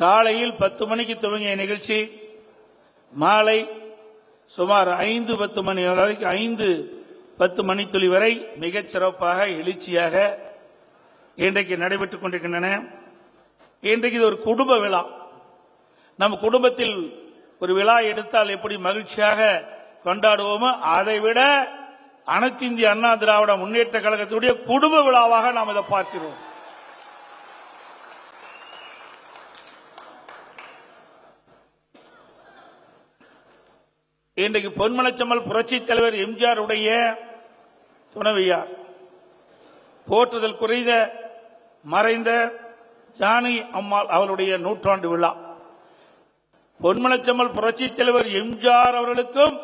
காலையில் 10 மணிக்கு துவங்கிய நிகழ்ச்சி மாலை சுமார் 5-10 மணி வரைக்கும் 5-10 மணித்துளி வரை மிகச் சிறப்பாக எழுச்சியாக இன்றைக்கு நடைபெற்றுக் கொண்டிருக்கின்றன. இன்றைக்கு இது ஒரு குடும்ப விழா. நம் குடும்பத்தில் ஒரு விழா எடுத்தால் எப்படி மகிழ்ச்சியாக கொண்டாடுவோமோ அதைவிட அனைத்து இந்திய அண்ணா திராவிட முன்னேற்ற கழகத்தினுடைய குடும்ப விழாவாக நாம் இதை பார்க்கிறோம். இன்றைக்கு பொன்மனச்செம்மல் புரட்சி தலைவர் எம்ஜிஆர் உடைய துணைவியார் போற்றுதல் குறைந்த மறைந்த ஜானகி அம்மாள் அவருடைய நூற்றாண்டு விழா. பொன்மனச்செம்மல் புரட்சி தலைவர் எம்ஜிஆர் அவர்களுக்கும்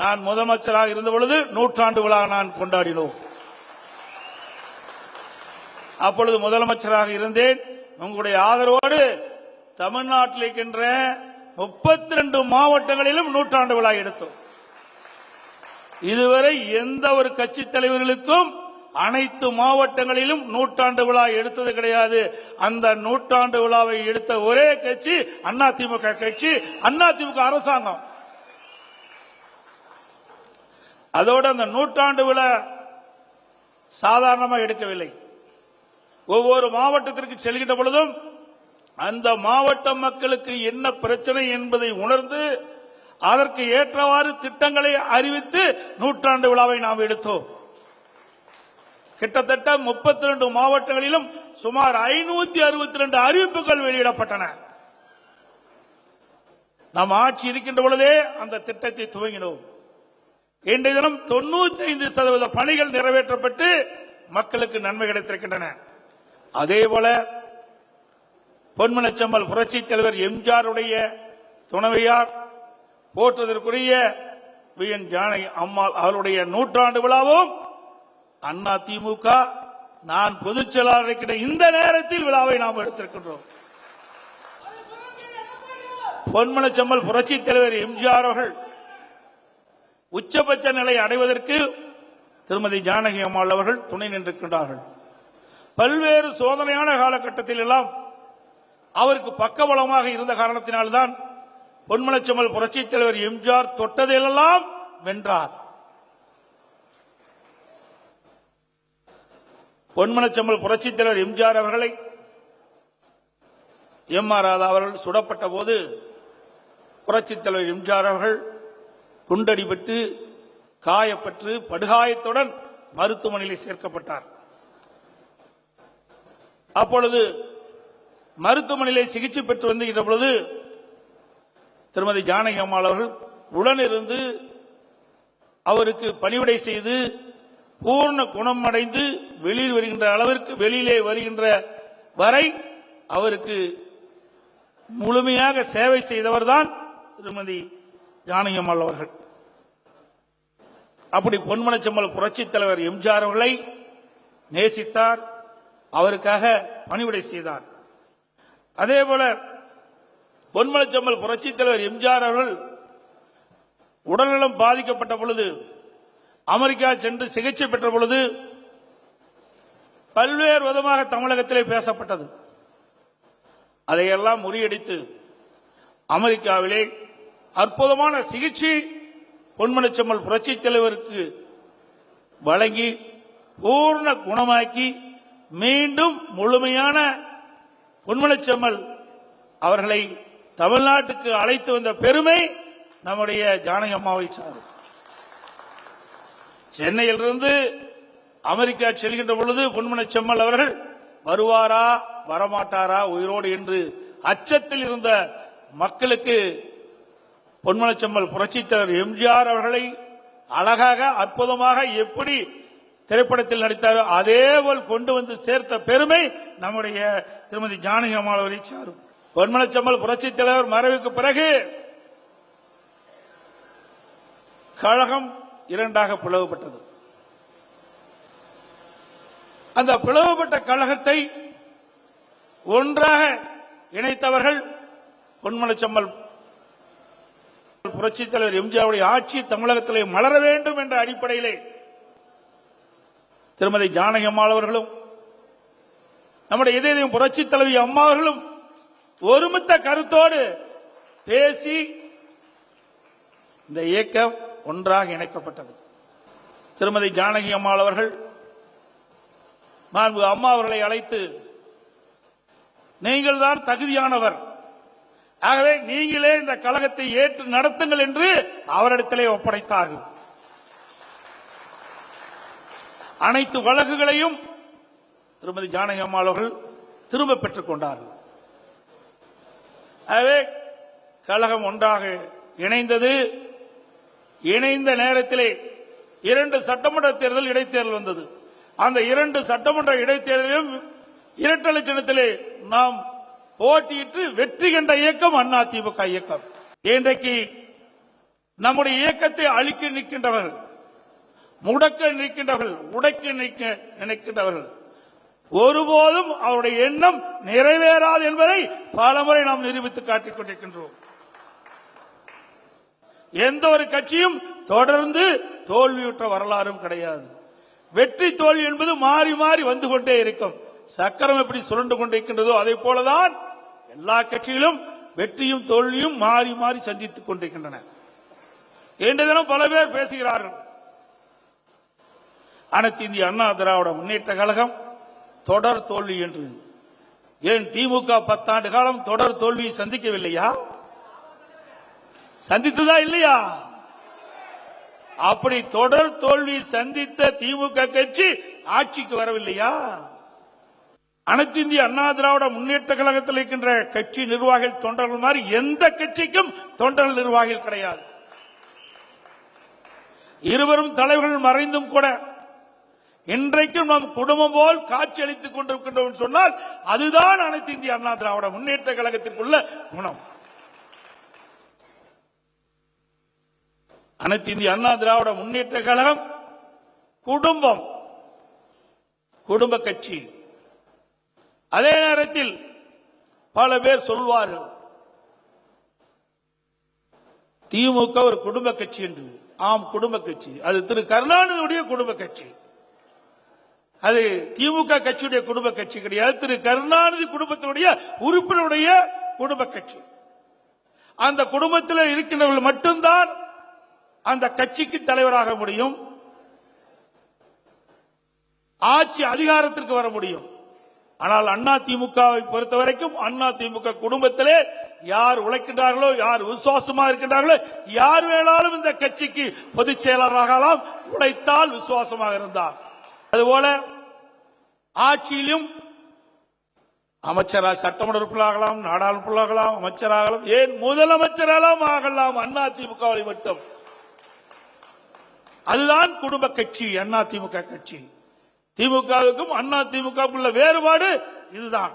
நான் முதலமைச்சராக இருந்த பொழுது நூற்றாண்டு விழா நான் கொண்டாடினோம். அப்பொழுது முதலமைச்சராக இருந்தேன். உங்களுடைய ஆதரவோடு தமிழ்நாட்டில் இருக்கின்ற 32 மாவட்டங்களிலும் நூற்றாண்டு விழா எடுத்தோம். இதுவரை எந்த ஒரு கட்சி தலைவர்களுக்கும் அனைத்து மாவட்டங்களிலும் நூற்றாண்டு விழா எடுத்தது கிடையாது. அந்த நூற்றாண்டு விழாவை எடுத்த ஒரே கட்சி அதிமுக கட்சி, அதிமுக அரசாங்கம். அதோடு அந்த நூற்றாண்டு விழா சாதாரணமாக எடுக்கவில்லை. ஒவ்வொரு மாவட்டத்திற்கு செல்கின்ற பொழுதும் அந்த மாவட்ட மக்களுக்கு என்ன பிரச்சனை என்பதை உணர்ந்து அதற்கு ஏற்றவாறு திட்டங்களை அறிவித்து நூற்றாண்டு விழாவை நாம் எடுத்தோம். கிட்டத்தட்ட 32 மாவட்டங்களிலும் சுமார் 562 அறிவிப்புகள் வெளியிடப்பட்டன. நாம் ஆட்சி இருக்கின்ற பொழுதே அந்த திட்டத்தை துவங்கினோம். இன்றைய தினம் 95% பணிகள் நிறைவேற்றப்பட்டு மக்களுக்கு நன்மை கிடைத்திருக்கின்றன. அதேபோல பொன்மனச்செம்மல் புரட்சி தலைவர் எம்ஜிஆர் உடைய துணைவியார் போற்றுவதற்குரிய வி.என். ஜானகி அம்மாள் அவருடைய நூற்றாண்டு விழாவும் அதிமுக நான் பொதுச் செயலாளர் இருக்கின்ற இந்த நேரத்தில் விழாவை நாம் எடுத்திருக்கின்றோம். பொன்மனச்செம்மல் புரட்சி தலைவர் எம்ஜிஆர் அவர்கள் உச்சபட்ச நிலை அடைவதற்கு திருமதி ஜானகி அம்மாள் அவர்கள் துணை நின்றிருக்கின்றார்கள். பல்வேறு சோதனையான காலகட்டத்தில் எல்லாம் அவருக்கு பக்கபலமாக இருந்த காரணத்தினால்தான் பொன்மனச்செம்மல் புரட்சி தலைவர் எம்ஜிஆர் தொட்டதிலெல்லாம் வென்றார். பொன்மனச்செம்மல் புரட்சி தலைவர் எம்ஜிஆர் அவர்களை எம்.ஆர். ராதா அவர்கள் சுடப்பட்ட போது புரட்சி தலைவர் எம்ஜிஆர் அவர்கள் குண்டடிபட்டு காயப்பட்டு படுகாயத்துடன் மருத்துவமனையில் சேர்க்கப்பட்டார். அப்பொழுது மருத்துவமனையிலே சிகிச்சை பெற்று வந்துகின்ற பொழுது திருமதி ஜானகி அம்மாள் அவர்கள் உடனிருந்து அவருக்கு பணிவிடை செய்து பூர்ண குணமடைந்து வெளியில் வருகின்ற அளவிற்கு வெளியிலே வருகின்ற வரை அவருக்கு முழுமையாக சேவை செய்தவர்தான் திருமதி ஜானகி அம்மாள் அவர்கள். அப்படி பொன்மனச்செம்மல் புரட்சி தலைவர் எம்ஜிஆர் அவர்களை நேசித்தார், அவருக்காக பணிவிடை செய்தார். அதேபோல பொன்மனச்செம்மல் புரட்சி தலைவர் எம்ஜிஆர் அவர்கள் உடல்நலம் பாதிக்கப்பட்ட பொழுது அமெரிக்கா சென்று சிகிச்சை பெற்ற பொழுது பல்வேறு விதமாக தமிழகத்திலே பேசப்பட்டது. அதையெல்லாம் முறியடித்து அமெரிக்காவிலே அற்புதமான சிகிச்சை பொன்மனச்செம்மல் புரட்சி தலைவருக்கு வழங்கி பூர்ண குணமாக்கி மீண்டும் முழுமையான பொன்மனச்செம்மல் அவர்களை தமிழ்நாட்டுக்கு அழைத்து வந்த பெருமை நம்முடைய ஜானகி அம்மாவை சாரும். சென்னையிலிருந்து அமெரிக்கா செல்கின்ற பொழுது பொன்மனச்செம்மல் அவர்கள் வருவாரா வரமாட்டாரா உயிரோடு என்று அச்சத்தில் இருந்த மக்களுக்கு பொன்மனச்செம்மல் புரட்சி தலைவர் எம்ஜிஆர் அவர்களை அழகாக அற்புதமாக எப்படி திரைப்படத்தில் நடித்தாரோ அதேபோல் கொண்டு வந்து சேர்த்த பெருமை நம்முடைய திருமதி ஜானகி அம்மாள் அவரை சாரும். பொன்மனச்செம்மல் புரட்சி தலைவர் மறைவுக்கு பிறகு கழகம் இரண்டாக பிளவுபட்டது. அந்த பிளவுபட்ட கழகத்தை ஒன்றாக இணைத்தவர்கள் பொன்மனச்செம்மல் புரட்சி தலைவர் எம்ஜிஆருடைய ஆட்சி தமிழகத்திலே மலர வேண்டும் என்ற அடிப்படையிலே திருமதி ஜானகி அம்மாள் அவர்களும் நம்முடைய இதயம் புரட்சி தலைவி அம்மா அவர்களும் ஒருமித்த கருத்தோடு பேசி இந்த இயக்கம் ஒன்றாக இணைக்கப்பட்டது. திருமதி ஜானகி அம்மாள் அவர்கள் மாண்பு அம்மா அவர்களை அழைத்து, நீங்கள் தான் தகுதியானவர், ஆகவே நீங்களே இந்த கழகத்தை ஏற்று நடத்துங்கள் என்று அவரிடத்திலே ஒப்படைத்தார்கள். அனைத்து வழக்குகளையும் திருமதி ஜானகி அம்மாள் அவர்கள் திரும்ப பெற்றுக் கொண்டார்கள். ஆகவே கழகம் ஒன்றாக இணைந்தது. இணைந்த நேரத்திலே 2 சட்டமன்ற தேர்தல் இடைத்தேர்தல் வந்தது. அந்த 2 சட்டமன்ற இடைத்தேர்தலிலும் இரட்டை சின்னத்திலே நாம் போட்டியிட்டு வெற்றி கண்ட இயக்கம் அதிமுக இயக்கம். இன்றைக்கு நம்முடைய இயக்கத்தை அழிக்க நிற்கின்றவர்கள், முடக்க நிற்கின்றவர்கள், உடைக்க நினைக்கின்றவர்கள் ஒருபோதும் அவருடைய எண்ணம் நிறைவேறாது என்பதை பலமுறை நாம் நிரூபித்து காட்டிக் கொண்டிருக்கின்றோம். எந்த ஒரு கட்சியும் தொடர்ந்து தோல்வியுற்ற வரலாறும் கிடையாது. வெற்றி தோல்வி என்பது மாறி மாறி வந்து கொண்டே இருக்கும். சக்கரம் எப்படி சுரண்டு கொண்டிருக்கின்றதோ அதே போலதான் எல்லா கட்சிகளும் வெற்றியும் தோல்வியும் மாறி மாறி சந்தித்துக் கொண்டிருக்கின்றன. இன்றைய தினம் பல பேர் பேசுகிறார்கள், அனைத்து இந்திய அண்ணா திராவிட முன்னேற்ற கழகம் தொடர் தோல்வி என்று. ஏன் திமுக 10 ஆண்டு காலம் தொடர் தோல்வியை சந்திக்கவில்லையா? சந்தித்ததா இல்லையா? அப்படி தொடர் தோல்வி சந்தித்த திமுக கட்சி ஆட்சிக்கு வரவில்லையா? அனைத்து இந்திய அண்ணா திராவிட முன்னேற்ற கழகத்தில் இருக்கின்ற கட்சி நிர்வாகிகள் தொண்டர்கள் மாதிரி எந்த கட்சிக்கும் தொண்டர்கள் நிர்வாகிகள் கிடையாது. இருவரும் தலைவர்கள் மறைந்தும் கூட இன்றைக்கும் நம் குடும்பம் போல் காட்சி அளித்துக் கொண்டிருக்கின்றோம் சொன்னால் அதுதான் அனைத்து இந்திய அண்ணா திராவிட முன்னேற்ற கழகத்திற்குள்ள குணம். அனைத்து இந்திய அண்ணா திராவிட முன்னேற்ற கழகம் குடும்பம், குடும்ப கட்சி. அதே நேரத்தில் பல பேர் சொல்வார்கள் திமுக ஒரு குடும்ப கட்சி என்று. ஆம், குடும்ப கட்சி. அது திரு கருணாநிதியுடைய குடும்ப கட்சி. அது திமுக கட்சியுடைய குடும்ப கட்சி கிடையாது. திரு கருணாநிதி குடும்பத்தினுடைய உறுப்பினருடைய குடும்ப கட்சி. அந்த குடும்பத்தில் இருக்கின்றவர்கள் மட்டும்தான் அந்த கட்சிக்கு தலைவராக முடியும், ஆட்சி அதிகாரத்திற்கு வர முடியும். ஆனால் அண்ணா திமுகவை பொறுத்தவரைக்கும் அண்ணா திமுக குடும்பத்திலே யார் உழைக்கின்றார்களோ, யார் விசுவாசமா இருக்கின்றார்களோ, யார் வேணாலும் இந்த கட்சிக்கு பொதுச் செயலராகலாம், உழைத்தால் விசுவாசமாக இருந்தார். அதுபோல ஆட்சியிலும் அமைச்சராக, சட்டமன்ற உறுப்பினராகலாம், நாடாளுமன்றமாகலாம், அமைச்சராகலாம், ஏன் முதலமைச்சராகலாம் ஆகலாம் அண்ணா திமுகவை மட்டும். அதுதான் குடும்ப கட்சி அண்ணா திமுக கட்சி. திமுகவுக்கும் அண்ணா திமுக உள்ள வேறுபாடு இதுதான்.